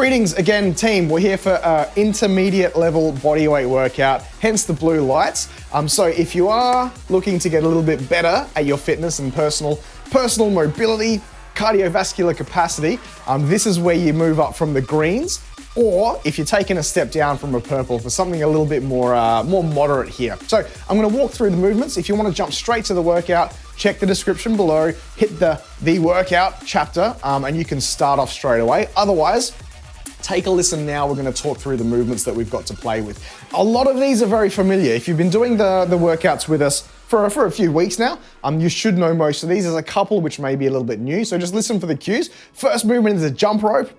Greetings again, team. We're here for intermediate level bodyweight workout, hence the blue lights. So if you are looking to get a little bit better at your fitness and personal mobility, cardiovascular capacity, this is where you move up from the greens. Or if you're taking a step down from a purple for something a little bit more moderate here. So I'm gonna walk through the movements. If you wanna jump straight to the workout, check the description below, hit the workout chapter, and you can start off straight away. Otherwise, take a listen now. We're gonna talk through the movements that we've got to play with. A lot of these are very familiar. If you've been doing the workouts with us for a few weeks now, you should know most of these. There's a couple which may be a little bit new, so just listen for the cues. First movement is a jump rope.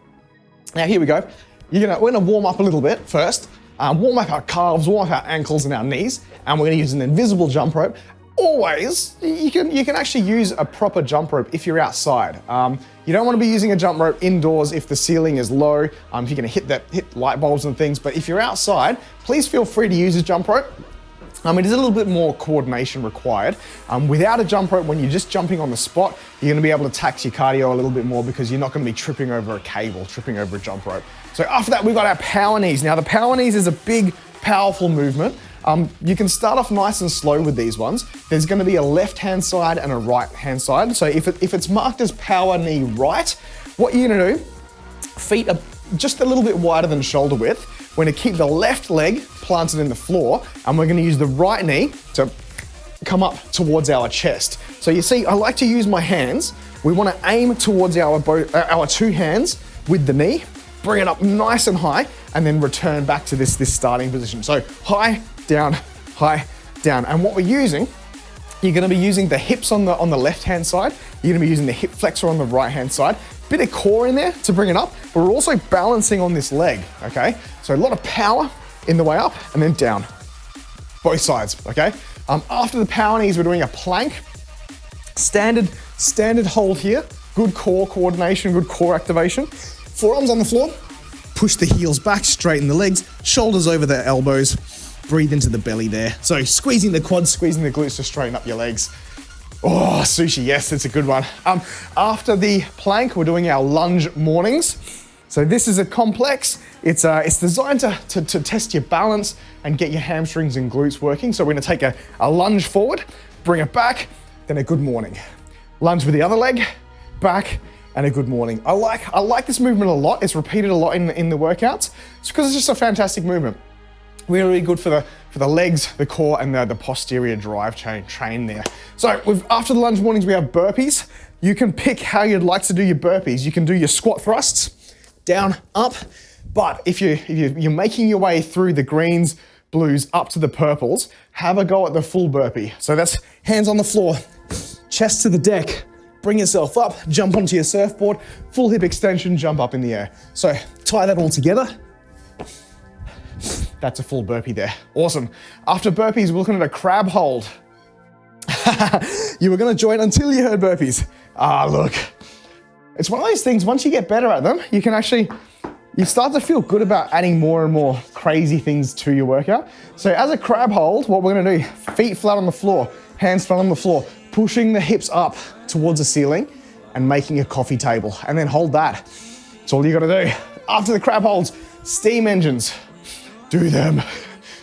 Now here we go. We're gonna warm up a little bit first. Warm up our calves, warm up our ankles and our knees, and we're gonna use an invisible jump rope. Always, you can actually use a proper jump rope if you're outside. You don't want to be using a jump rope indoors if the ceiling is low, if you're gonna hit light bulbs and things, but if you're outside, please feel free to use a jump rope. It is a little bit more coordination required. Without a jump rope, when you're just jumping on the spot, you're gonna be able to tax your cardio a little bit more because you're not gonna be tripping over a cable, tripping over a jump rope. So after that, we've got our power knees. Now the power knees is a big, powerful movement. You can start off nice and slow with these ones. There's gonna be a left-hand side and a right-hand side. So if it's marked as power knee right, what you're gonna do, feet are just a little bit wider than shoulder width. We're gonna keep the left leg planted in the floor, and we're gonna use the right knee to come up towards our chest. So you see, I like to use my hands. We wanna aim towards our two hands with the knee, bring it up nice and high, and then return back to this starting position. So high, down, and what we're using, you're gonna be using the hips on the left-hand side, you're gonna be using the hip flexor on the right-hand side, bit of core in there to bring it up, but we're also balancing on this leg, okay? So a lot of power in the way up and then down, both sides, okay? After the power knees, we're doing a plank, standard hold here, good core coordination, good core activation. Forearms on the floor, push the heels back, straighten the legs, shoulders over the elbows, breathe into the belly there. So squeezing the quads, squeezing the glutes to straighten up your legs. Oh, sushi, yes, it's a good one. After the plank, we're doing our lunge mornings. So this is a complex. It's designed to test your balance and get your hamstrings and glutes working. So we're gonna take a lunge forward, bring it back, then a good morning. Lunge with the other leg, back, and a good morning. I like this movement a lot. It's repeated a lot in the workouts. It's because it's just a fantastic movement. Really good for the legs, the core, and the posterior drive train there. So after the lunge mornings, we have burpees. You can pick how you'd like to do your burpees. You can do your squat thrusts, down, up, but if you're making your way through the greens, blues, up to the purples, have a go at the full burpee. So that's hands on the floor, chest to the deck, bring yourself up, jump onto your surfboard, full hip extension, jump up in the air. So tie that all together. That's a full burpee there. Awesome. After burpees, we're looking at a crab hold. You were gonna join until you heard burpees. Look. It's one of those things, once you get better at them, you start to feel good about adding more and more crazy things to your workout. So as a crab hold, what we're gonna do, feet flat on the floor, hands flat on the floor, pushing the hips up towards the ceiling and making a coffee table, and then hold that. That's all you gotta do. After the crab holds, steam engines. Do them.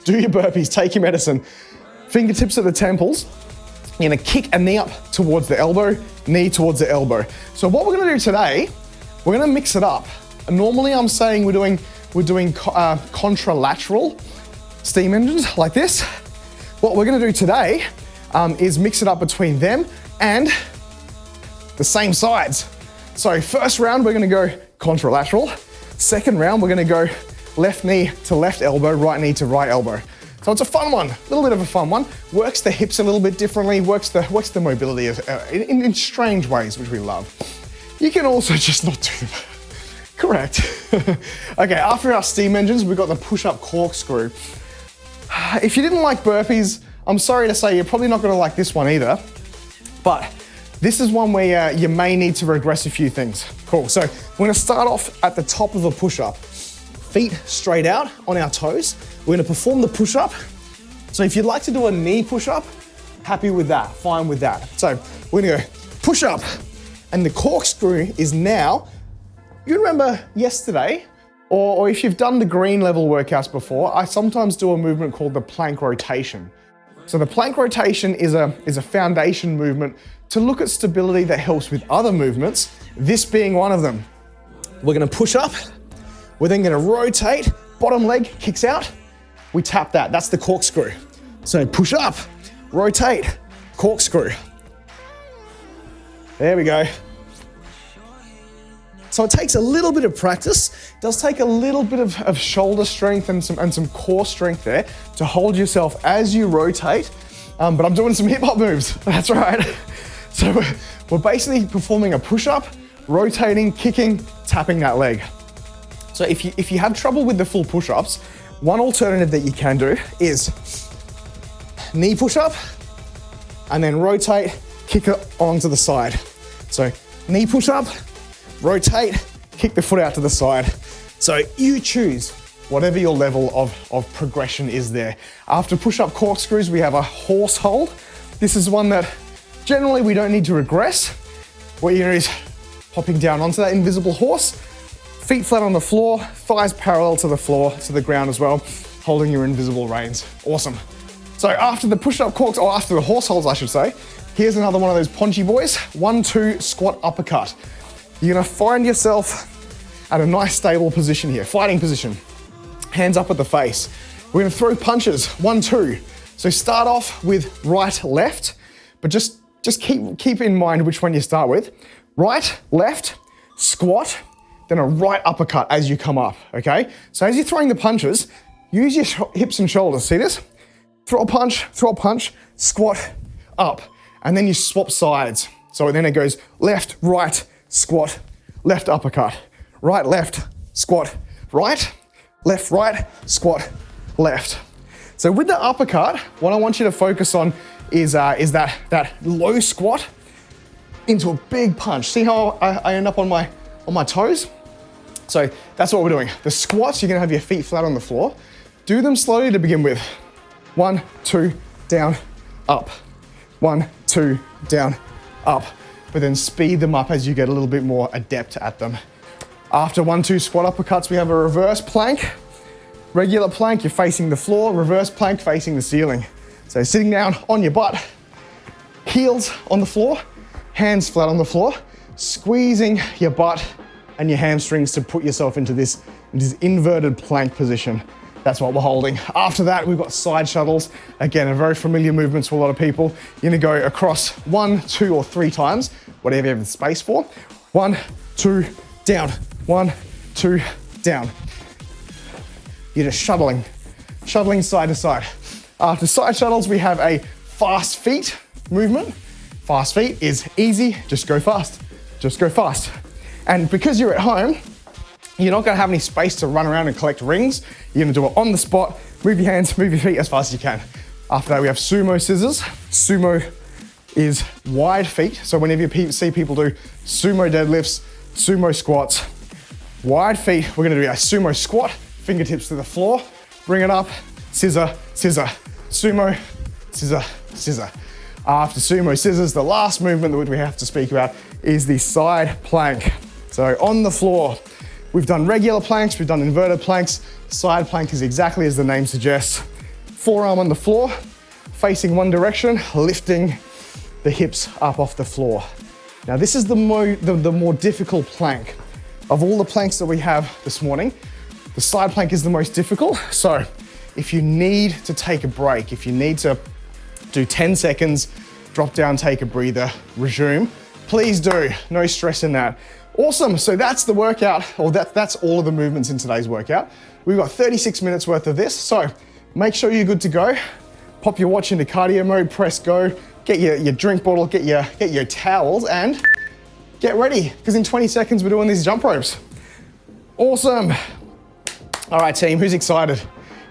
Do your burpees, take your medicine. Fingertips at the temples. You're gonna kick a knee up towards the elbow, knee towards the elbow. So what we're gonna do today, we're gonna mix it up. Normally I'm saying we're doing contralateral steam engines like this. What we're gonna do today is mix it up between them and the same sides. So first round, we're gonna go contralateral. Second round, we're gonna go left knee to left elbow, right knee to right elbow. So it's a fun one, a little bit of a fun one. Works the hips a little bit differently, works the mobility in strange ways, which we love. You can also just not do them. Correct. Okay, after our steam engines, we've got the push-up corkscrew. If you didn't like burpees, I'm sorry to say you're probably not gonna like this one either, but this is one where you may need to regress a few things. Cool, so we're gonna start off at the top of a push-up. Feet straight out on our toes. We're gonna perform the push-up. So if you'd like to do a knee push-up, happy with that, fine with that. So we're gonna go push-up, and the corkscrew is now, you remember yesterday, Or if you've done the green level workouts before, I sometimes do a movement called the plank rotation. So the plank rotation is a foundation movement to look at stability that helps with other movements, this being one of them. We're gonna push up, we're then gonna rotate, bottom leg kicks out, we tap that, that's the corkscrew. So push up, rotate, corkscrew. There we go. So it takes a little bit of practice. It does take a little bit of shoulder strength and some core strength there to hold yourself as you rotate. But I'm doing some hip hop moves, that's right. So we're basically performing a push up, rotating, kicking, tapping that leg. So if you have trouble with the full push ups, one alternative that you can do is knee push up and then rotate, kick it onto the side. So knee push up, rotate, kick the foot out to the side. So you choose whatever your level of progression is there. After push-up corkscrews, we have a horse hold. This is one that generally we don't need to regress. What you're doing is hopping down onto that invisible horse, feet flat on the floor, thighs parallel to the floor, to the ground as well, holding your invisible reins. Awesome. So after the push-up corks, or after the horse holds, I should say, here's another one of those ponchy boys. 1-2 squat uppercut. You're gonna find yourself at a nice stable position here, fighting position. Hands up at the face. We're gonna throw punches, 1-2. So start off with right, left, but just keep in mind which one you start with. Right, left, squat, then a right uppercut as you come up, okay? So as you're throwing the punches, use your hips and shoulders, see this? Throw a punch, squat, up, and then you swap sides. So then it goes left, right, squat, left uppercut, right, left, squat, right, squat, left. So with the uppercut, what I want you to focus on is that low squat into a big punch. See how I end up on my toes? So that's what we're doing. The squats, you're gonna have your feet flat on the floor. Do them slowly to begin with. 1, 2, down, up. 1, 2, down, up. But then speed them up as you get a little bit more adept at them. After 1-2 squat uppercuts, we have a reverse plank. Regular plank, you're facing the floor. Reverse plank, facing the ceiling. So sitting down on your butt, heels on the floor, hands flat on the floor, squeezing your butt and your hamstrings to put yourself into this inverted plank position. That's what we're holding. After that, we've got side shuttles. Again, a very familiar movement to a lot of people. You're gonna go across 1, 2, or 3 times, whatever you have the space for. 1, 2, down. 1, 2, down. You're just shuttling side to side. After side shuttles, we have a fast feet movement. Fast feet is easy, just go fast. Just go fast. And because you're at home, you're not gonna have any space to run around and collect rings. You're gonna do it on the spot, move your hands, move your feet as fast as you can. After that, we have sumo scissors. Sumo is wide feet. So whenever you see people do sumo deadlifts, sumo squats, wide feet, we're gonna do a sumo squat, fingertips to the floor, bring it up, scissor, scissor, sumo, scissor, scissor. After sumo scissors, the last movement that we have to speak about is the side plank. So on the floor, we've done regular planks, we've done inverted planks. Side plank is exactly as the name suggests. Forearm on the floor, facing one direction, lifting the hips up off the floor. Now this is the more difficult plank. Of all the planks that we have this morning, the side plank is the most difficult. So if you need to take a break, if you need to do 10 seconds, drop down, take a breather, resume, please do. No stress in that. Awesome, so that's the workout, or that's all of the movements in today's workout. We've got 36 minutes worth of this, so make sure you're good to go. Pop your watch into cardio mode, press go, get your drink bottle, get your towels, and get ready, because in 20 seconds we're doing these jump ropes. Awesome. All right, team, who's excited?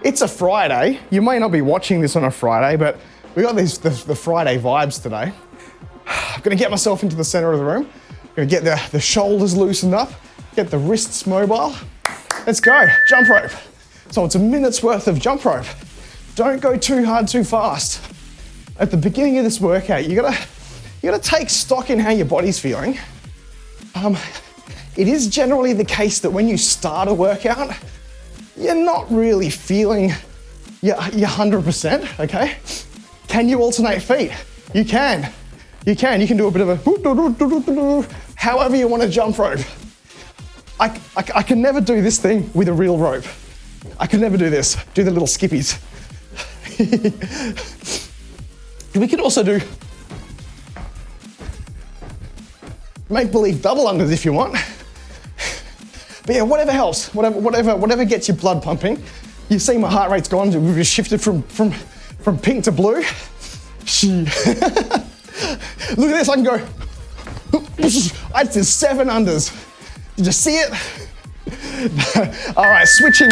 It's a Friday. You may not be watching this on a Friday, but we got the Friday vibes today. I'm gonna get myself into the center of the room. Gonna get the shoulders loosened up, get the wrists mobile. Let's go, jump rope. So it's a minute's worth of jump rope. Don't go too hard, too fast. At the beginning of this workout, you gotta take stock in how your body's feeling. it is generally the case that when you start a workout, you're not really feeling your 100%, okay? Can you alternate feet? You can. You can do a bit of a however you want to jump rope. I can never do this thing with a real rope. I can never do this. Do the little skippies. We could also do make-believe double unders if you want. But yeah, whatever helps, whatever gets your blood pumping. You see my heart rate's gone, we've just shifted from pink to blue. Look at this, I can go. I did 7 unders. Did you see it? All right, switching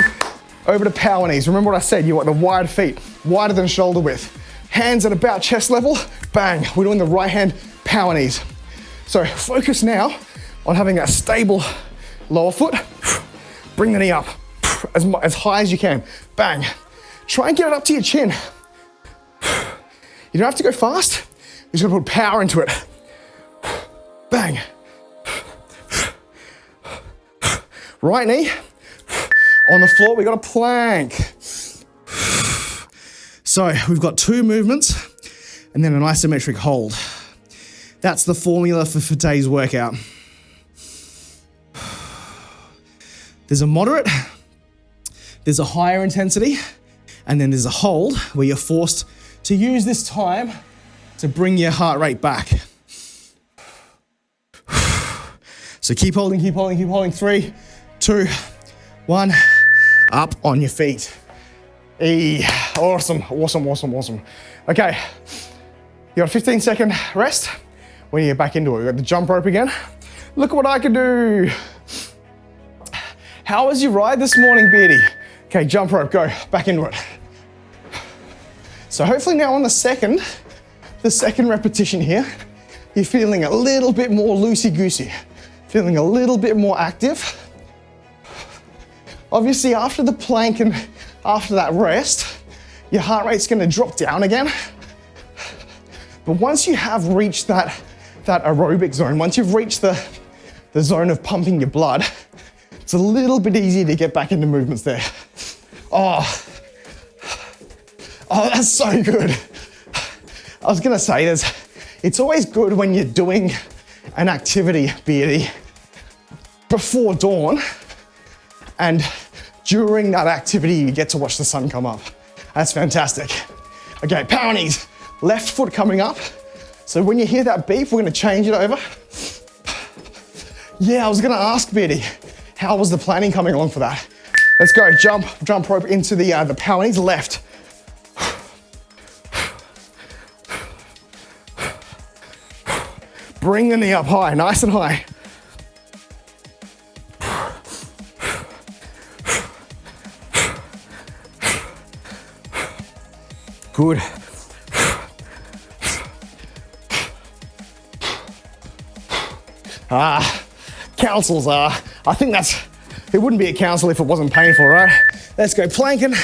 over to power knees. Remember what I said, you want the wide feet, wider than shoulder width. Hands at about chest level, bang. We're doing the right hand power knees. So focus now on having a stable lower foot. Bring the knee up as high as you can, bang. Try and get it up to your chin. You don't have to go fast, you're just gonna put power into it. Bang. Right knee on the floor, we got a plank. So we've got 2 movements and then an isometric hold. That's the formula for today's workout. There's a moderate, there's a higher intensity, and then there's a hold where you're forced to use this time to bring your heart rate back. So keep holding, keep holding, keep holding. 3, 2, 1, up on your feet. Awesome, awesome, awesome, awesome. Okay, you got a 15-second rest. When you get back into it, we got the jump rope again. Look at what I can do. How was your ride this morning, Beardy? Okay, jump rope, go, back into it. So hopefully now on the second repetition here, you're feeling a little bit more loosey-goosey, feeling a little bit more active. Obviously after the plank and after that rest, your heart rate's gonna drop down again. But once you have reached that aerobic zone, once you've reached the zone of pumping your blood, it's a little bit easier to get back into movements there. Oh, that's so good. I was gonna say it's always good when you're doing an activity, Beardy, before dawn, and during that activity, you get to watch the sun come up. That's fantastic. Okay, power knees, left foot coming up. So when you hear that beep, we're gonna change it over. Yeah, I was gonna ask Beardy, how was the planning coming along for that? Let's go, jump rope into the power knees, left. Bring the knee up high, nice and high. Good. Councils are, I think it wouldn't be a council if it wasn't painful, right? Let's go planking.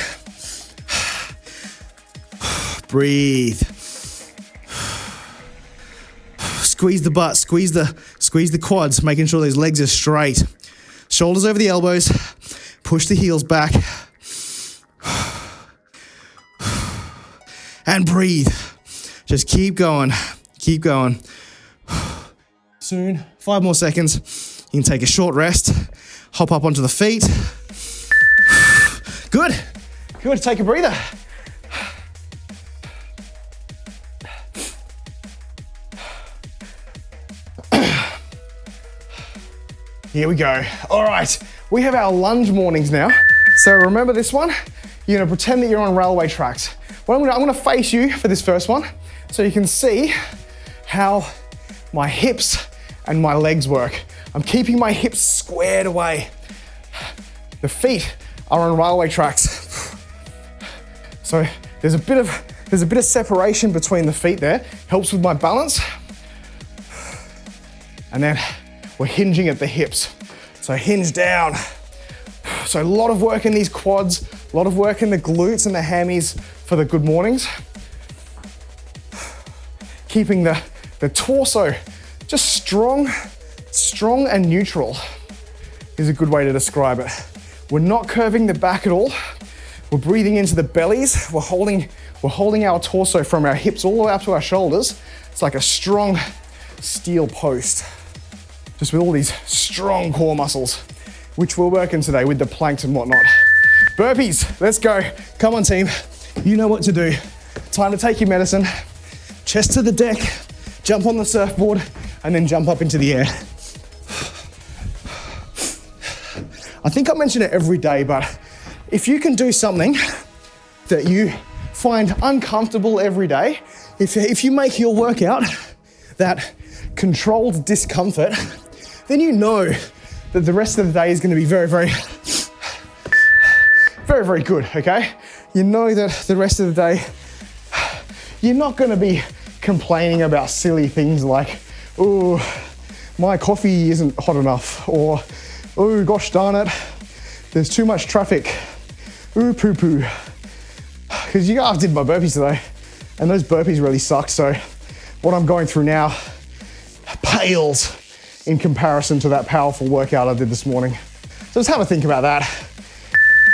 Breathe. Squeeze the butt, squeeze the quads, making sure those legs are straight. Shoulders over the elbows, push the heels back. And breathe. Just keep going, keep going. Soon, 5 more seconds. You can take a short rest, hop up onto the feet. Good, good, take a breather. Here we go. All right, we have our lunge mornings now. So remember this one? You're gonna pretend that you're on railway tracks. Well, I'm gonna face you for this first one so you can see how my hips and my legs work. I'm keeping my hips squared away. The feet are on railway tracks. So there's a bit of separation between the feet there. Helps with my balance. And then we're hinging at the hips. So hinge down. So a lot of work in these quads, a lot of work in the glutes and the hammies for the good mornings. Keeping the torso just strong and neutral. is a good way to describe it. We're not curving the back at all. We're breathing into the bellies. We're holding our torso from our hips all the way up to our shoulders. It's like a strong steel post, just with all these strong core muscles, which we're working today with the planks and whatnot. Burpees, let's go. Come on, team. You know what to do. Time to take your medicine. Chest to the deck, jump on the surfboard, and then jump up into the air. I think I mention it every day, but if you can do something that you find uncomfortable every day, if you make your workout that controlled discomfort, then you know that the rest of the day is going to be very, very, very, very good, okay? You know that the rest of the day, you're not going to be complaining about silly things like, oh, my coffee isn't hot enough, or, oh, gosh darn it, there's too much traffic, ooh, poo-poo. Because I did my burpees today, and those burpees really sucked, so what I'm going through now pales in comparison to that powerful workout I did this morning. So just have a think about that.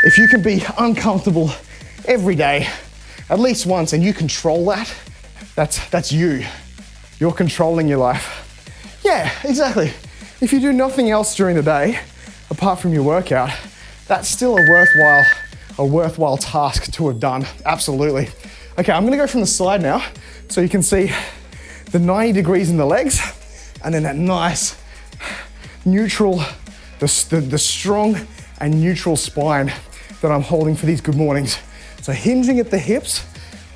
If you can be uncomfortable every day, at least once, and you control that, that's you. You're controlling your life. Yeah, exactly. If you do nothing else during the day, apart from your workout, that's still a worthwhile task to have done, absolutely. Okay, I'm gonna go from the side now, so you can see the 90 degrees in the legs, and then that nice, neutral, the strong and neutral spine that I'm holding for these good mornings. So hinging at the hips,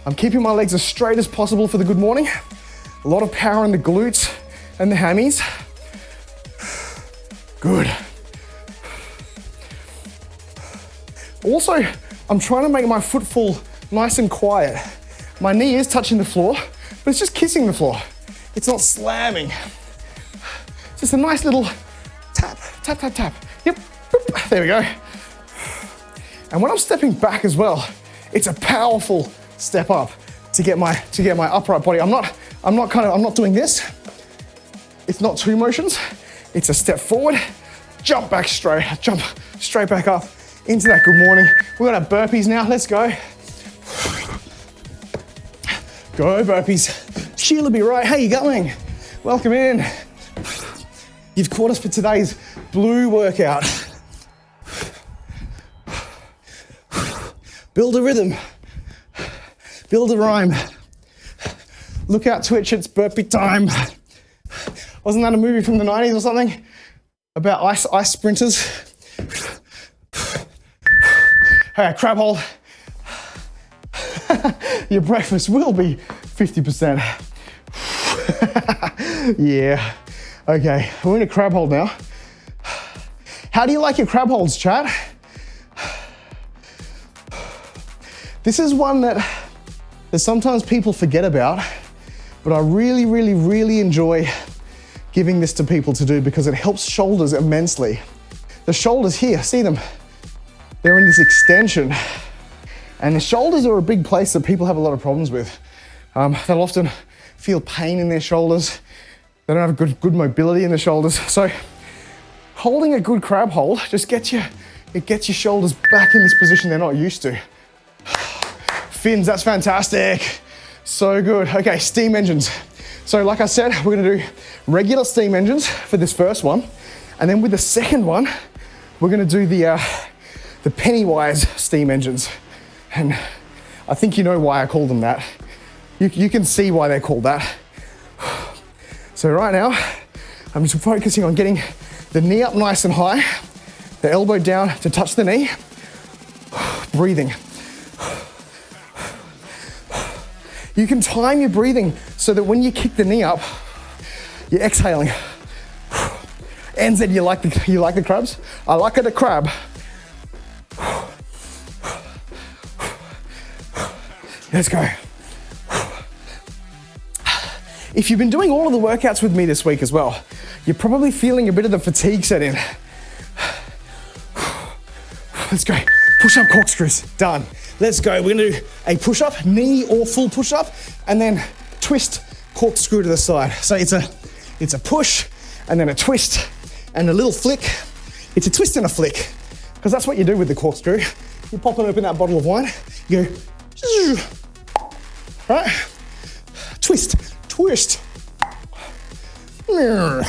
I'm keeping my legs as straight as possible for the good morning. A lot of power in the glutes and the hammies. Good. Also, I'm trying to make my footfall nice and quiet. My knee is touching the floor, but it's just kissing the floor. It's not slamming. Just a nice little tap, tap, tap, tap. Yep, boop, there we go. And when I'm stepping back as well, it's a powerful step up to get my upright body. I'm not doing this. It's not two motions. It's a step forward, jump back straight, jump straight back up into that good morning. We've got our burpees now, let's go. Go burpees. Sheila be right, how you going? Welcome in. You've caught us for today's blue workout. Build a rhythm, build a rhyme. Look out, Twitch, it's burpee time. Wasn't that a movie from the 90s or something? About ice sprinters? Hey, crab hold. Your breakfast will be 50%. Yeah. Okay, we're in a crab hold now. How do you like your crab holds, chat? This is one that sometimes people forget about, but I really, really, really enjoy giving this to people to do because it helps shoulders immensely. The shoulders here, see them? They're in this extension. And the shoulders are a big place that people have a lot of problems with. They'll often feel pain in their shoulders. They don't have good mobility in the shoulders. So holding a good crab hold just gets your shoulders back in this position they're not used to. Fins, that's fantastic. So good. Okay, steam engines. So like I said, we're gonna do regular steam engines for this first one. And then with the second one, we're gonna do the Pennywise steam engines. And I think you know why I call them that. You can see why they're called that. So right now, I'm just focusing on getting the knee up nice and high, the elbow down to touch the knee, breathing. You can time your breathing so that when you kick the knee up, you're exhaling. NZ, you like the crabs? I like it a crab. Let's go. If you've been doing all of the workouts with me this week as well, you're probably feeling a bit of the fatigue set in. Let's go. Push-up corkscrews, done. Let's go. We're gonna do a push-up, knee or full push-up, and then twist corkscrew to the side. So it's a push, and then a twist, and a little flick, It's a twist and a flick, because that's what you do with the corkscrew. You pop it open that bottle of wine, you go, right? Twist, twist. I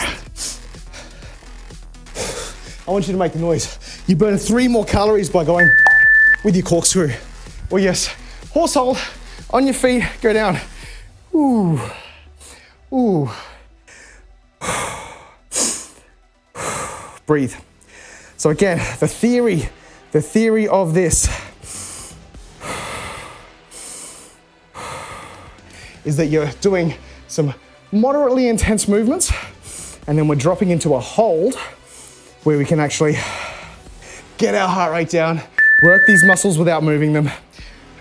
want you to make the noise. You burn 3 more calories by going with your corkscrew. Oh yes, horse hold, on your feet, go down. Ooh, ooh. Breathe. So again, the theory of this is that you're doing some moderately intense movements, and then we're dropping into a hold where we can actually get our heart rate down, work these muscles without moving them,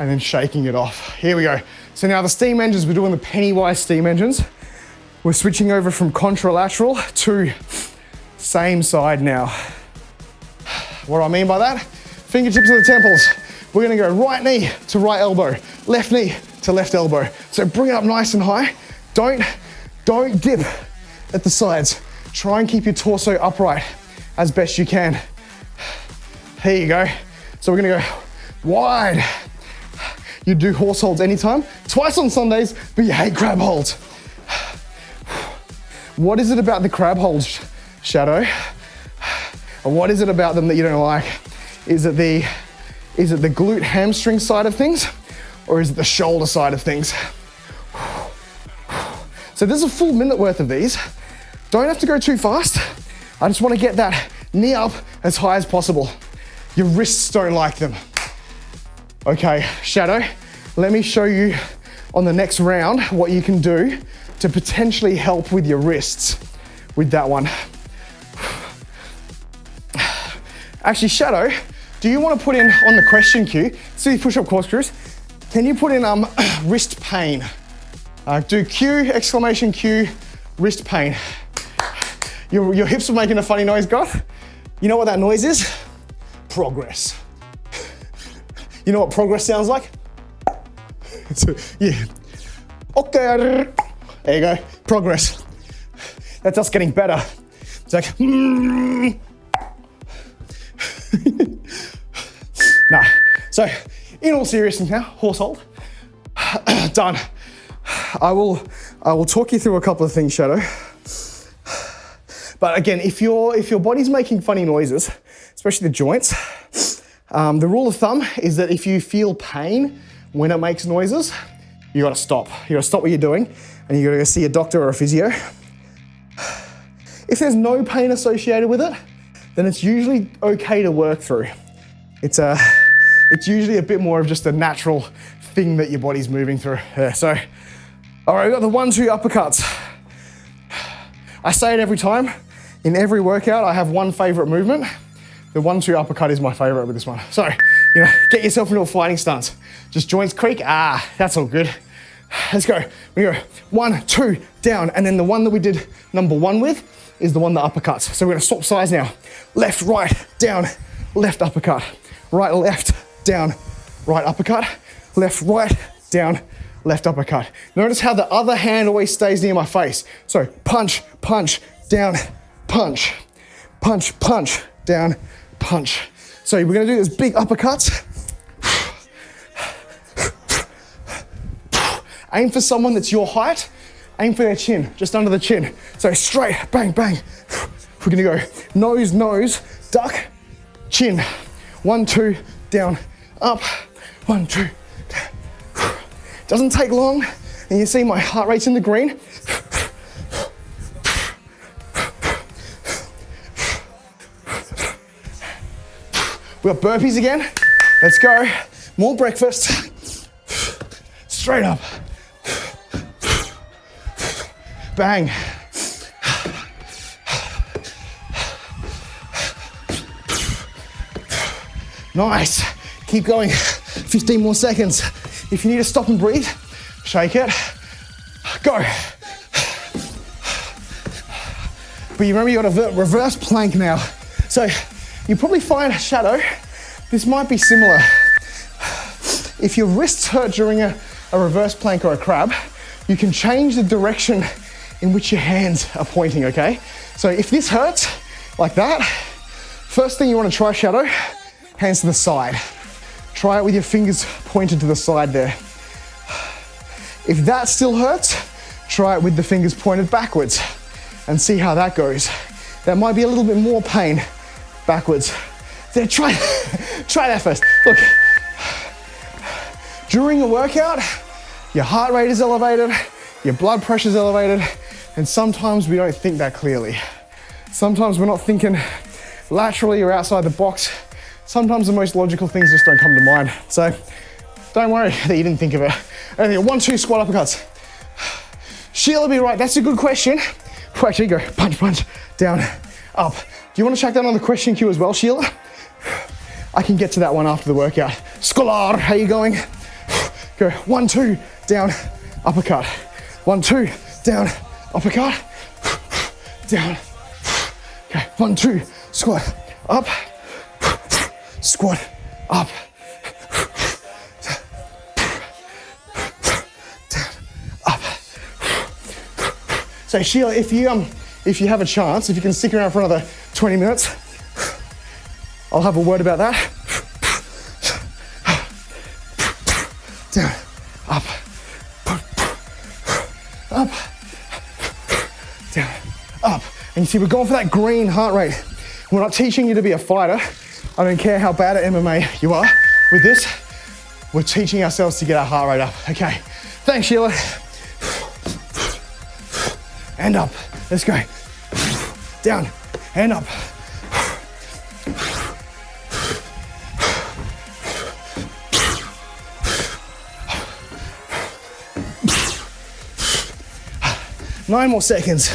and then shaking it off. Here we go. So now the steam engines, we're doing the Pennywise steam engines. We're switching over from contralateral to same side now. What do I mean by that? Fingertips to the temples. We're gonna go right knee to right elbow, left knee to left elbow. So bring it up nice and high. Don't dip at the sides. Try and keep your torso upright as best you can. Here you go. So we're gonna go wide. You do horse holds anytime, twice on Sundays, but you hate crab holds. What is it about the crab holds, Shadow? And what is it about them that you don't like? Is it the glute hamstring side of things, or is it the shoulder side of things? So there's a full minute worth of these. Don't have to go too fast. I just want to get that knee up as high as possible. Your wrists don't like them. Okay, Shadow, let me show you on the next round what you can do to potentially help with your wrists with that one. Actually, Shadow, do you want to put in on the question queue, see push-up corkscrews, can you put in wrist pain? Do Q, exclamation Q, wrist pain. Your hips are making a funny noise, Goth. You know what that noise is? Progress. You know what progress sounds like? Yeah. Okay. There you go. Progress. That's us getting better. It's like, Nah. So, in all seriousness now, horse hold. Done. I will talk you through a couple of things, Shadow. But again, if your body's making funny noises, especially the joints, the rule of thumb is that if you feel pain when it makes noises, you gotta stop. You gotta stop what you're doing, and you gotta go see a doctor or a physio. If there's no pain associated with it, then it's usually okay to work through. It's usually a bit more of just a natural thing that your body's moving through. Yeah, so, all right, we've got the 1-2 uppercuts. I say it every time. In every workout, I have one favorite movement. The 1-2 uppercut is my favorite with this one. So, get yourself into a fighting stance. Just joints creak, that's all good. Let's go. We go 1, 2, down, and then the one that we did number 1 with is the one that uppercuts. So we're gonna swap sides now. Left, right, down, left uppercut. Right, left, down, right uppercut. Left, right, down, left uppercut. Notice how the other hand always stays near my face. So punch, punch, down, punch, punch, punch, down, punch. So we're gonna do those big uppercuts. Aim for someone that's your height. Aim for their chin, just under the chin. So straight, bang, bang. We're gonna go nose, nose, duck, chin. 1, 2, down, up. 1, 2, down. Doesn't take long, and you see my heart rate's in the green. We got burpees again. Let's go. More breakfast. Straight up. Bang. Nice. Keep going. 15 more seconds. If you need to stop and breathe, shake it. Go. But you remember you got a reverse plank now. So you probably find, Shadow, this might be similar. If your wrists hurt during a reverse plank or a crab, you can change the direction in which your hands are pointing, okay? So if this hurts, like that, First thing you want to try, shadow, hands to the side. Try it with your fingers pointed to the side there. If that still hurts, try it with the fingers pointed backwards and see how that goes. That might be a little bit more pain backwards. There, try that first. Look, during a workout, your heart rate is elevated, your blood pressure is elevated, and sometimes we don't think that clearly. Sometimes we're not thinking laterally or outside the box. Sometimes the most logical things just don't come to mind. So don't worry that you didn't think of it. Okay, 1-2 squat uppercuts. Sheila be right, that's a good question. Actually go punch, punch, down, up. Do you want to check that on the question queue as well, Sheila? I can get to that one after the workout. Scholar, how you going? Go 1-2, down, uppercut. 1-2, down, uppercut, down. Okay, 1-2, squat, up, squat, up, down, up. So Sheila, if you have a chance, if you can stick around for another 20 minutes, I'll have a word about that. Down, up, up, down, up. And you see, we're going for that green heart rate. We're not teaching you to be a fighter. I don't care how bad at MMA you are. With this, we're teaching ourselves to get our heart rate up. Okay, thanks, Sheila. And up, let's go. Down, and up. Nine more seconds.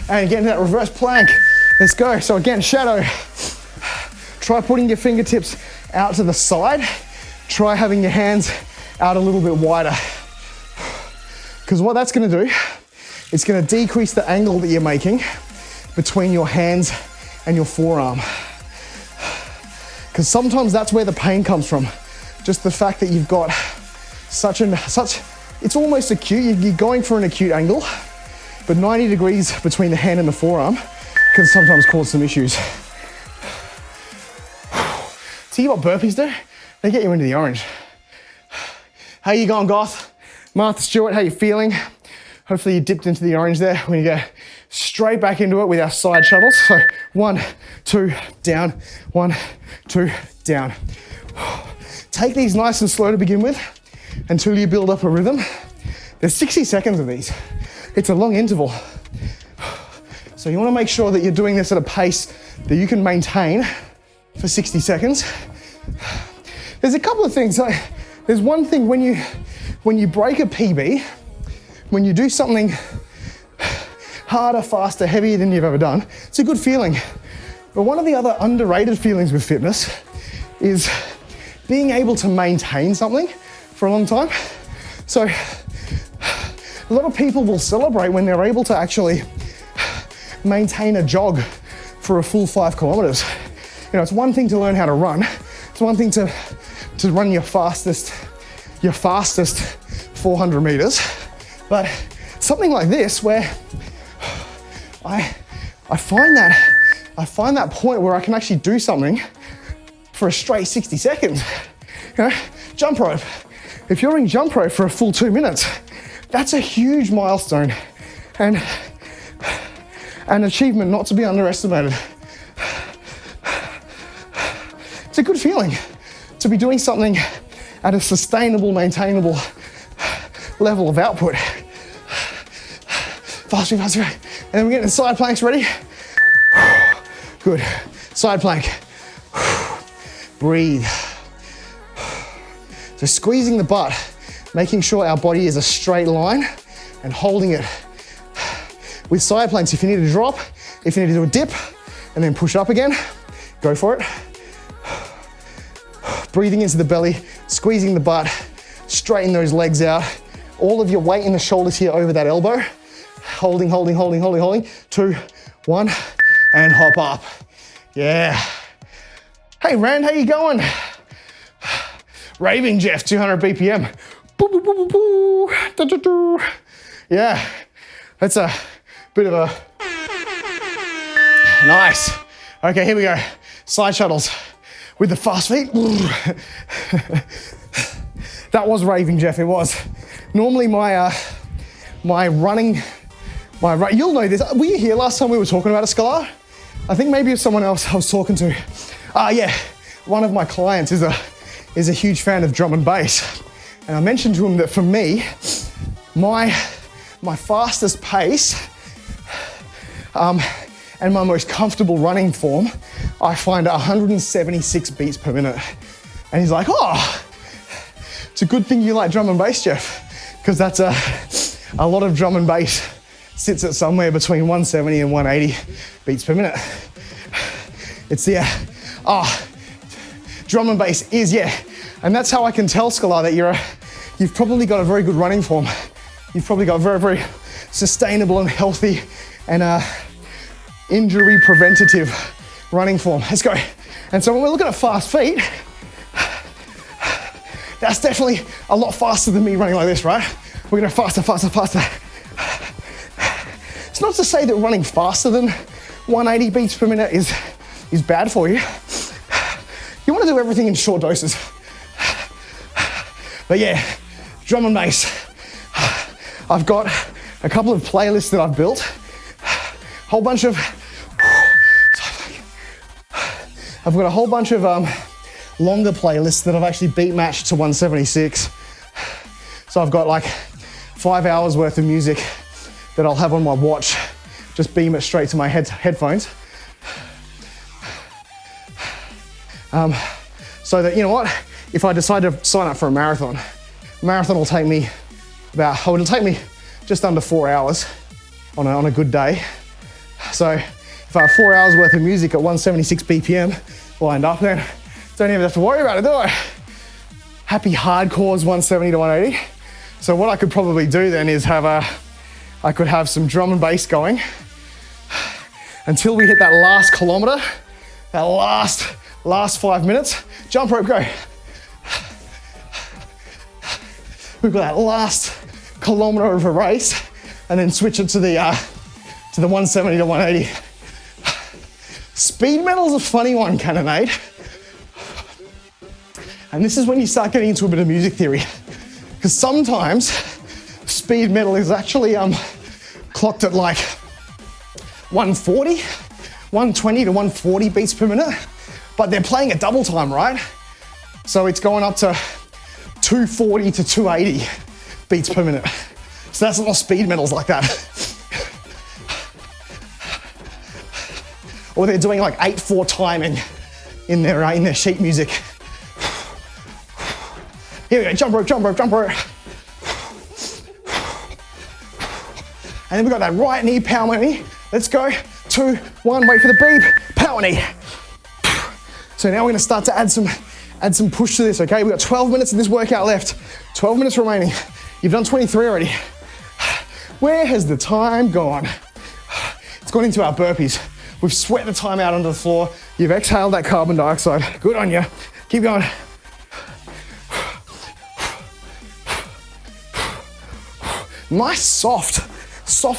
And get into that reverse plank. Let's go. So again, shadow. Try putting your fingertips out to the side. Try having your hands out a little bit wider. Because what that's gonna do, it's gonna decrease the angle that you're making between your hands and your forearm. Because sometimes that's where the pain comes from. Just the fact that you've got it's almost acute, you're going for an acute angle, but 90 degrees between the hand and the forearm can sometimes cause some issues. See what burpees do? They get you into the orange. How you going, Goth? Martha Stewart, how you feeling? Hopefully you dipped into the orange there. We're gonna go straight back into it with our side shuttles. So 1, 2, down, 1, 2, down. Take these nice and slow to begin with until you build up a rhythm. There's 60 seconds of these. It's a long interval. So you wanna make sure that you're doing this at a pace that you can maintain for 60 seconds. There's a couple of things. There's one thing when you break a PB, when you do something harder, faster, heavier than you've ever done, it's a good feeling. But one of the other underrated feelings with fitness is being able to maintain something for a long time. So a lot of people will celebrate when they're able to actually maintain a jog for a full 5 kilometers. You know, it's one thing to learn how to run. It's one thing to run your fastest 400 meters. But something like this where I find that point where I can actually do something for a straight 60 seconds. You know, jump rope. If you're in jump rope for a full 2 minutes, that's a huge milestone and an achievement not to be underestimated. It's a good feeling to be doing something at a sustainable, maintainable level of output. Faster, faster. And then we're getting the side planks ready. Good. Side plank. Breathe. So squeezing the butt, making sure our body is a straight line and holding it. With side planks, if you need to drop, if you need to do a dip and then push up again, go for it. Breathing into the belly, squeezing the butt, straighten those legs out. All of your weight in the shoulders here over that elbow. Holding, holding, holding, holding, holding. 2, 1, and hop up. Yeah. Hey Rand, how you going? Raving Jeff, 200 BPM. Boo, boo, boo, boo, boo. Da, da, da. Yeah. That's a bit of a, nice. Okay, here we go. Side shuttles with the fast feet. That was raving, Jeff, it was. Normally my running, you'll know this. Were you here last time we were talking about a Scalar? I think maybe it was someone else I was talking to. Yeah, one of my clients is a huge fan of drum and bass. And I mentioned to him that for me, my fastest pace and my most comfortable running form, I find 176 beats per minute. And he's like, oh, it's a good thing you like drum and bass, Jeff, because that's a lot of drum and bass sits at somewhere between 170 and 180 beats per minute. It's drum and bass is, and that's how I can tell, Scalar, that you've probably got a very good running form. You've probably got very, very sustainable and healthy and injury preventative running form. Let's go. And so when we're looking at fast feet, that's definitely a lot faster than me running like this, right? We're gonna faster, faster, faster. It's not to say that running faster than 180 beats per minute is bad for you. You wanna do everything in short doses. But yeah, drum and bass. I've got a couple of playlists that I've built. I've got a whole bunch of longer playlists that I've actually beat matched to 176. So I've got like 5 hours worth of music that I'll have on my watch, just beam it straight to my headphones. So that, you know what, if I decide to sign up for a marathon will take me it'll take me just under 4 hours on a good day. So if I have 4 hours worth of music at 176 BPM lined up, then don't even have to worry about it, do I? Happy hardcores 170 to 180. So what I could probably do then is I could have some drum and bass going until we hit that last kilometer, that last 5 minutes. Jump rope, go. We've got that last kilometer of a race, and then switch it to the 170 to 180. Speed metal's a funny one, Cannonade. And this is when you start getting into a bit of music theory, because sometimes speed metal is actually clocked at like 120 to 140 beats per minute, but they're playing at double time, right? So it's going up to 240 to 280 beats per minute. So that's a lot of speed metals like that. Or they're doing like 8/4 timing in their sheet music. Here we go, jump rope, jump rope, jump rope. And then we got that right knee, power knee. Let's go, 2, 1, wait for the beep, power knee. So now we're gonna start to add some push to this, okay? We've got 12 minutes of this workout left. 12 minutes remaining. You've done 23 already. Where has the time gone? It's gone into our burpees. We've sweat the time out onto the floor. You've exhaled that carbon dioxide. Good on you. Keep going. Nice soft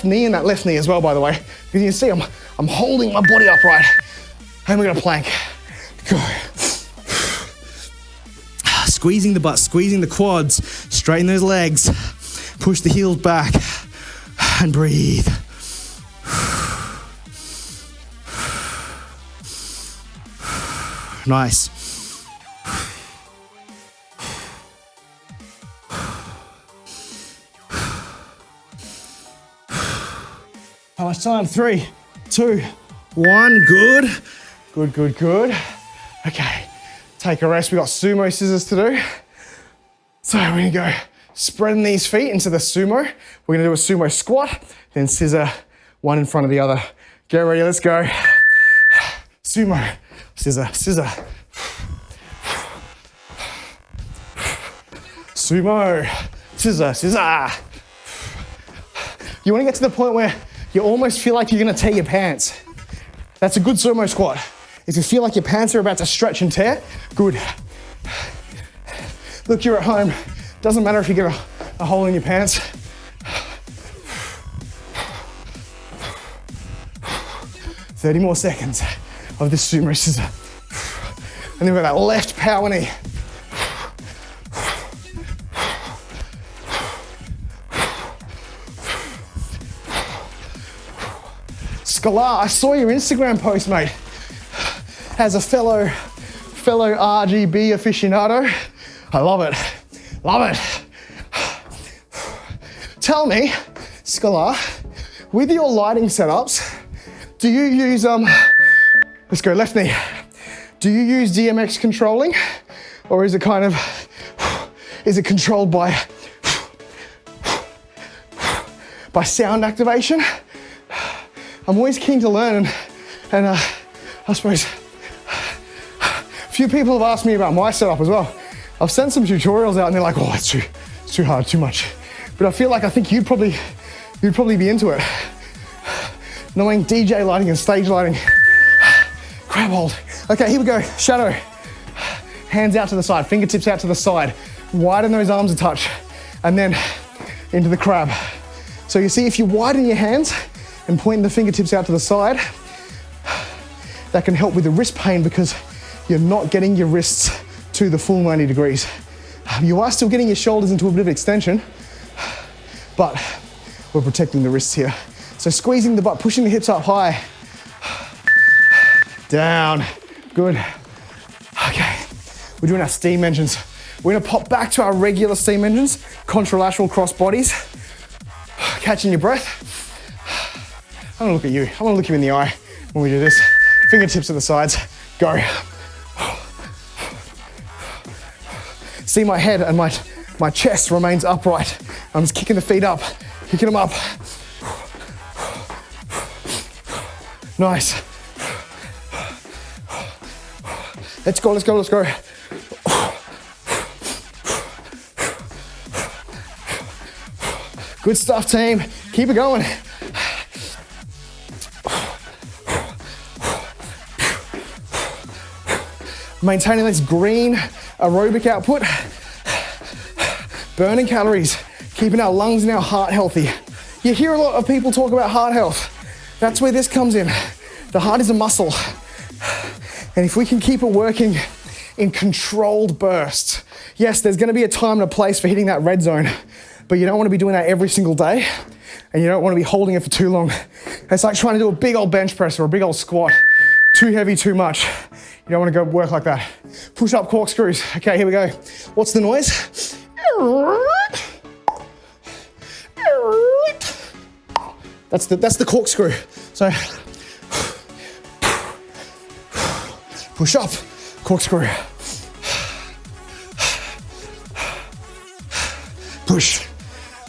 knee in that left knee as well, by the way. Because you can see I'm holding my body upright. And we're gonna plank. Go. Squeezing the butt, squeezing the quads, straighten those legs, push the heels back, and breathe. Nice. How much time? 3, 2, 1. Good. Good. Okay. Take a rest. We got sumo scissors to do. So we're gonna go spreading these feet into the sumo. We're gonna do a sumo squat, then scissor one in front of the other. Get ready, let's go. Sumo, scissor, scissor. Sumo, scissor, scissor. You wanna get to the point where you almost feel like you're gonna tear your pants. That's a good sumo squat. If you feel like your pants are about to stretch and tear, good. Look, you're at home. Doesn't matter if you get a hole in your pants. 30 more seconds of this sumo scissor. And then we've got that left power knee. Skalar, I saw your Instagram post, mate. As a fellow RGB aficionado, I love it, love it. Tell me, Skalar, with your lighting setups, do you use, let's go left knee. Do you use DMX controlling, or is it kind of, is it controlled by sound activation? I'm always keen to learn, and I suppose a few people have asked me about my setup as well. I've sent some tutorials out and they're like, oh, it's too hard, too much. But I think you'd probably be into it. Knowing DJ lighting and stage lighting. Crab hold. Okay, here we go, shadow. Hands out to the side, fingertips out to the side. Widen those arms a touch, and then into the crab. So you see, if you widen your hands and point the fingertips out to the side, that can help with the wrist pain because you're not getting your wrists to the full 90 degrees. You are still getting your shoulders into a bit of extension, but we're protecting the wrists here. So squeezing the butt, pushing the hips up high. Down, good. Okay, we're doing our steam engines. We're gonna pop back to our regular steam engines, contralateral cross bodies. Catching your breath. I'm gonna look at you. I wanna look you in the eye when we do this. Fingertips to the sides, go. See my head and my chest remains upright. I'm just kicking the feet up, kicking them up. Nice. Let's go, let's go, let's go. Good stuff, team. Keep it going. Maintaining this green aerobic output. Burning calories. Keeping our lungs and our heart healthy. You hear a lot of people talk about heart health. That's where this comes in. The heart is a muscle. And if we can keep it working in controlled bursts, yes, there's gonna be a time and a place for hitting that red zone, but you don't wanna be doing that every single day, and you don't wanna be holding it for too long. It's like trying to do a big old bench press or a big old squat. Too heavy, too much. You don't wanna go work like that. Push up corkscrews. Okay, here we go. What's the noise? That's the corkscrew. So, push up, corkscrew. Push,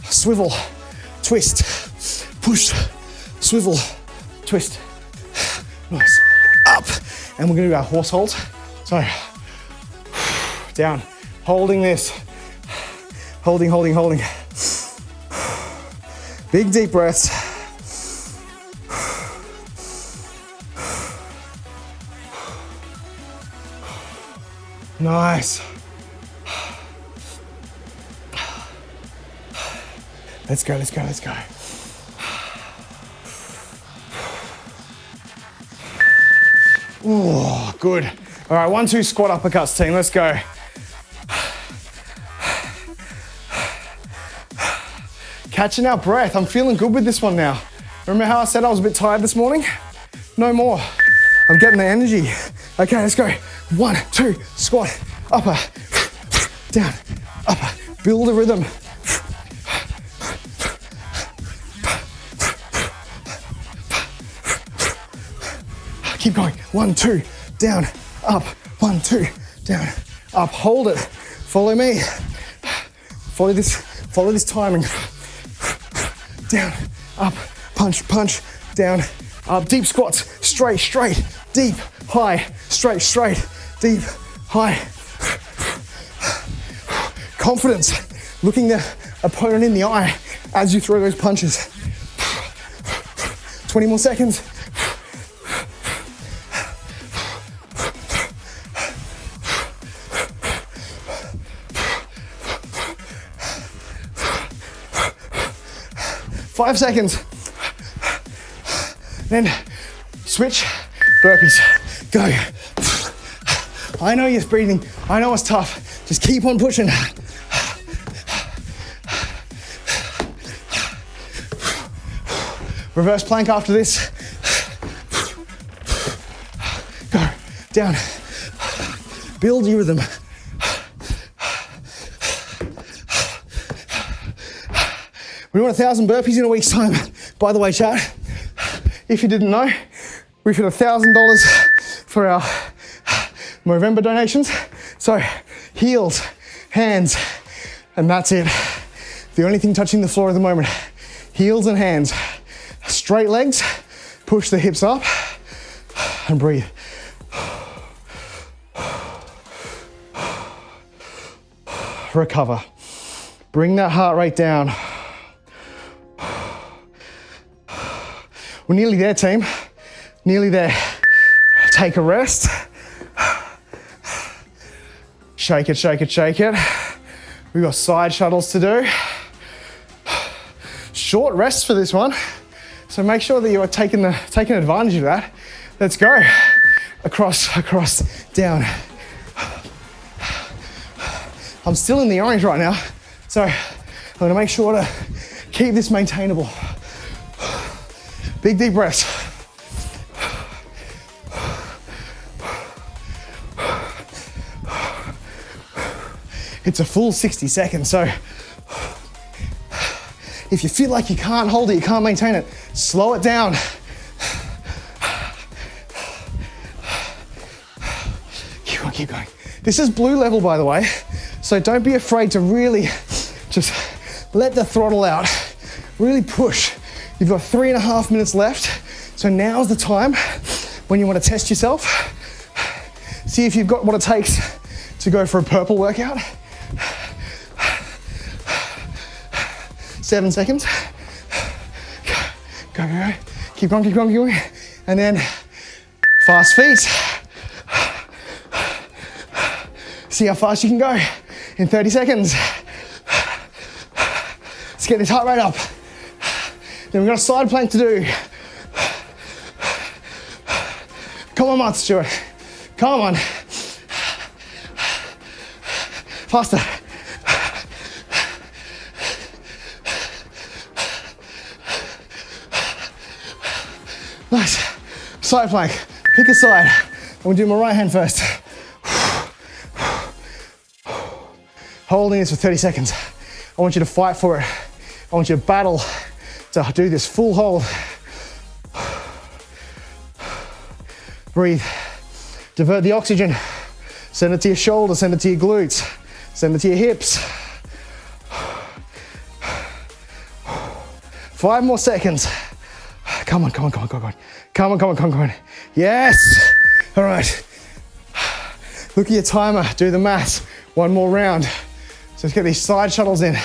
swivel, twist, push, swivel, twist. Nice. Up. And we're gonna do our horse hold. So, down, holding this. Holding, holding, holding. Big deep breaths. Nice. Let's go, let's go, let's go. Oh, good. All right, 1, 2 squat uppercuts, team. Let's go. Catching our breath. I'm feeling good with this one now. Remember how I said I was a bit tired this morning? No more. I'm getting the energy. Okay, let's go. 1, 2, squat, upper, down, upper. Build a rhythm. Keep going. 1, 2, down, up. 1, 2, down, up. Hold it. Follow me. Follow this timing. Down, up, punch, punch, down, up. Deep squats. Straight, straight, deep, high, straight, straight, deep, high. Confidence. Looking the opponent in the eye as you throw those punches. 20 more seconds. Five seconds. Then switch, burpees, go. I know you're breathing, I know it's tough, just keep on pushing. Reverse plank after this. Go, down. Build your rhythm. We want 1,000 burpees in a week's time. By the way, chat, if you didn't know, we've hit $1,000 for our Movember donations. So heels, hands, and that's it. The only thing touching the floor at the moment, heels and hands. Straight legs, push the hips up, and breathe. Recover. Bring that heart rate down. We're nearly there, team. Nearly there. Take a rest. Shake it, shake it, shake it. We've got side shuttles to do. Short rests for this one. So make sure that you are taking advantage of that. Let's go. Across, down. I'm still in the orange right now, so I'm gonna make sure to keep this maintainable. Big deep breaths. It's a full 60 seconds, so if you feel like you can't hold it, you can't maintain it, slow it down. Keep going. This is blue level, by the way, so don't be afraid to really just let the throttle out. Really push. You've got 3.5 minutes left, so now's the time when you want to test yourself. See if you've got what it takes to go for a purple workout. 7 seconds. Go. Keep going. And then fast feet. See how fast you can go in 30 seconds. Let's get this heart rate up. Then we've got a side plank to do. Come on, Martha Stewart. Come on. Faster. Nice. Side plank. Pick a side. I'm gonna do my right hand first. Holding this for 30 seconds. I want you to fight for it. I want you to battle to do this full hold. Breathe. Divert the oxygen. Send it to your shoulders, send it to your glutes, send it to your hips. 5 more seconds. Come on. Come on. Yes. All right. Look at your timer, do the maths. 1 more round. So let's get these side shuttles in.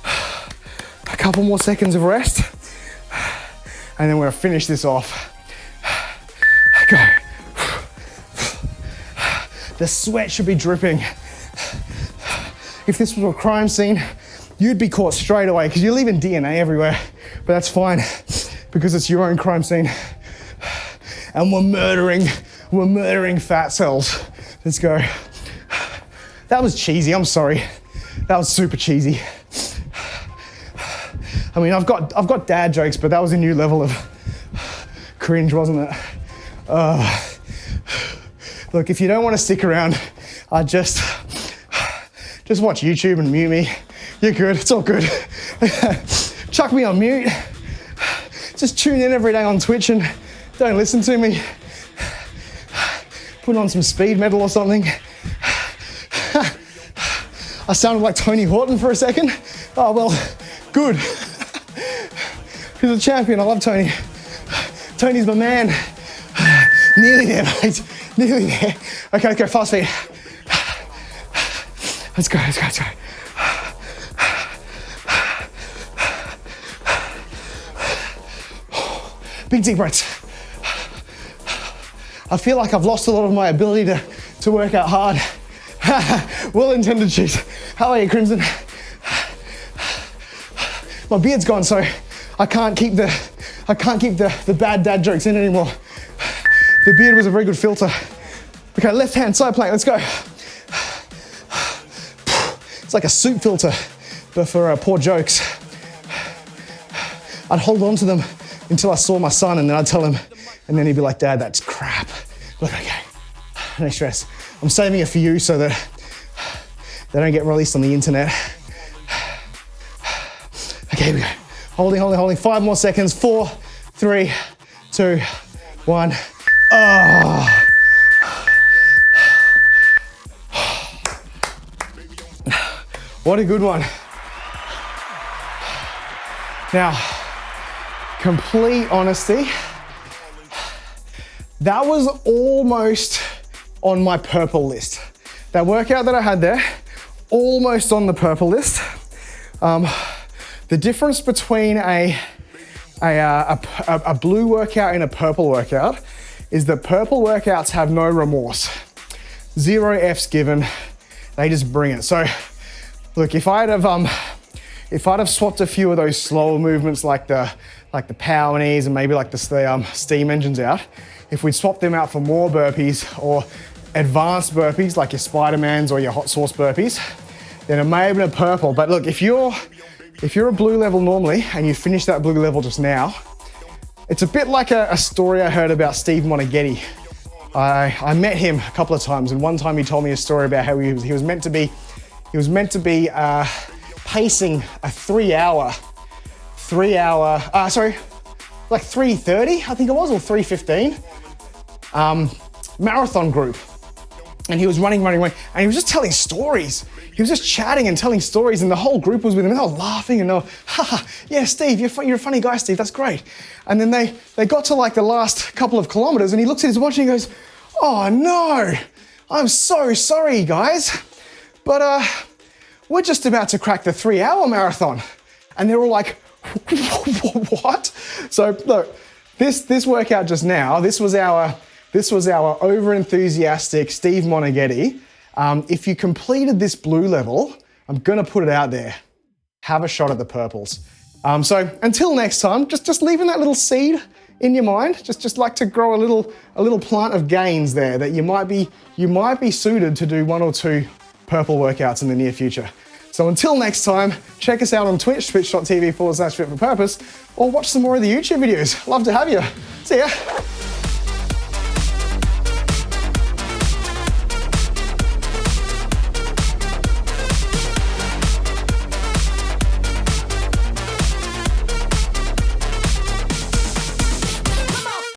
A couple more seconds of rest. And then we're gonna finish this off. Go. The sweat should be dripping. If this was a crime scene, you'd be caught straight away because you're leaving DNA everywhere. But that's fine because it's your own crime scene. And we're murdering fat cells. Let's go. That was cheesy, I'm sorry. That was super cheesy. I mean, I've got dad jokes, but that was a new level of cringe, wasn't it? Look, if you don't want to stick around, just watch YouTube and mute me. You're good, it's all good. Chuck me on mute. Just tune in every day on Twitch and don't listen to me. Put on some speed metal or something. I sounded like Tony Horton for a second. Oh, well, good. He's a champion, I love Tony. Tony's my man. Nearly there, mate, nearly there. Okay, let's go, fast feet. Let's go. Big deep breaths. I feel like I've lost a lot of my ability to work out hard. Well-intended cheat. How are you, Crimson? My beard's gone, so I can't keep the I can't keep the bad dad jokes in anymore. The beard was a very good filter. Okay, left hand side plank, let's go. It's like a soup filter, but for poor jokes. I'd hold on to them until I saw my son, and then I'd tell him, and then he'd be like, Dad, that's crap. But okay, no stress. I'm saving it for you so that they don't get released on the internet. Okay, here we go. Holding. 5 more seconds. 4, 3, 2, 1. Oh. What a good one. Now, complete honesty, that was almost on my purple list. That workout that I had there, almost on the purple list. The difference between a blue workout and a purple workout is that purple workouts have no remorse. 0 F's given, they just bring it. So look, if I'd have swapped a few of those slower movements like the power knees and maybe like the steam engines out, if we'd swapped them out for more burpees or advanced burpees like your Spider-Mans or your hot sauce burpees, then it may have been a purple. But look, if you're a blue level normally and you finish that blue level just now, it's a bit like a story I heard about Steve Moneghetti. I met him a couple of times, and one time he told me a story about how he was meant to be pacing a 3:30, I think it was, or 3:15 marathon group. And he was running, and he was just telling stories. He was just chatting and telling stories, and the whole group was with him, and they were laughing, and they were, haha, yeah, Steve, you're a funny guy, Steve, that's great. And then they got to like the last couple of kilometers, and he looks at his watch and he goes, oh no, I'm so sorry, guys, but we're just about to crack the 3-hour marathon. And they're all like, what? So look, this workout just now, this was our over-enthusiastic Steve Moneghetti. If you completed this blue level, I'm gonna put it out there. Have a shot at the purples. So until next time, just leaving that little seed in your mind. Just like to grow a little plant of gains there that you might be suited to do 1 or 2 purple workouts in the near future. So until next time, check us out on Twitch, twitch.tv/fit for purpose, or watch some more of the YouTube videos. Love to have you. See ya.